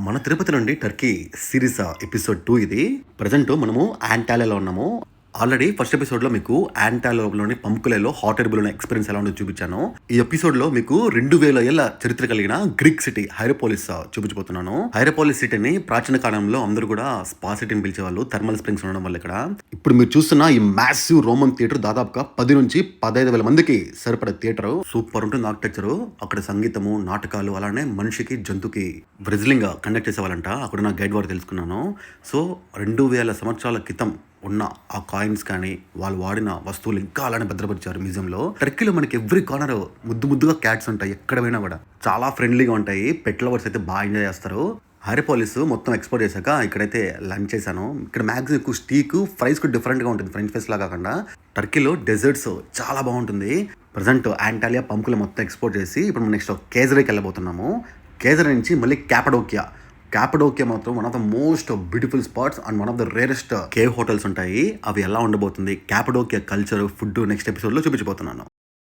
మన తిరుపతి నుండి Turkey series episode 2 ఇది. ప్రజెంట్ మనము యాంటాలియాలో ఉన్నాము. ఆల్రెడీ ఫస్ట్ ఎపిసోడ్లో మీకు యాంటాలియాలోని పంకులలో హాట్ ఎయిర్ బలూన్ ఎక్స్పీరియన్స్ ఎలా ఉందో చూపించాను. ఈ ఎపిసోడ్లో మీకు 2000 ఏళ్ల చరిత్ర కలిగిన గ్రీక్ సిటీ హైరోపోలిస్ చూపించబోతున్నాను. హైరోపోలిస్ సిటీని ప్రాచీన కాలంలో అందరూ కూడా స్పా సిటీని పిలిచేవాళ్ళు, థర్మల్ స్ప్రింగ్స్ ఉండడం వల్ల. ఇక్కడ ఇప్పుడు మీరు చూస్తున్న ఈ మ్యాసివ్ రోమన్ థియేటర్ దాదాపుగా 10 నుంచి 15,000 మందికి సరిపడే థియేటర్. సూపర్ ఉంటుంది ఆర్కిటెక్చర్. అక్కడ సంగీతము, నాటకాలు, అలానే మనిషికి జంతుకి బ్రెజిలింగ్ కండక్ట్ చేసేవాళ్ళంట. అక్కడ నా గైడ్ వారు తెలుసుకున్నాను. సో 2000 సంవత్సరాల క్రితం ఉన్న ఆ కాయిన్స్ కానీ వాళ్ళు వాడిన వస్తువులు ఇంకా అలానే భద్రపరిచారు మ్యూజియంలో. టర్కీలో మనకి ఎవ్రీ కార్నర్ ముద్దుగా క్యాట్స్ ఉంటాయి. ఎక్కడ పోయినా కూడా చాలా ఫ్రెండ్లీగా ఉంటాయి. పెట్ లవర్స్ అయితే బాగా ఎంజాయ్ చేస్తారు. హైరోపోలిస్ మొత్తం ఎక్స్ప్లోర్ చేశాక ఇక్కడైతే లంచ్ చేశాను. ఇక్కడ మ్యాక్సిమం ఎక్కువ స్టీక్ ఫ్రైస్ కూడా డిఫరెంట్గా ఉంటుంది, ఫ్రెంచ్ ఫ్రైస్ లా కాకుండా. టర్కీలో డెజర్ట్స్ చాలా బాగుంటుంది. ప్రజెంట్ యాంటాలియా పంకులు మొత్తం ఎక్స్పోర్ట్ చేసి ఇప్పుడు మనం నెక్స్ట్ కేజరీకి వెళ్ళబోతున్నాము. కేజరీ నుంచి మళ్ళీ క్యాపడోకియా మాత్రం one of the most beautiful spots and one of the rarest cave hotels ఉంటాయి. అవి ఎలా ఉండబోతుంది, క్యాపడోకియా కల్చర్, ఫుడ్ నెక్స్ట్ ఎపిసోడ్లో చూపించబోతున్నాను.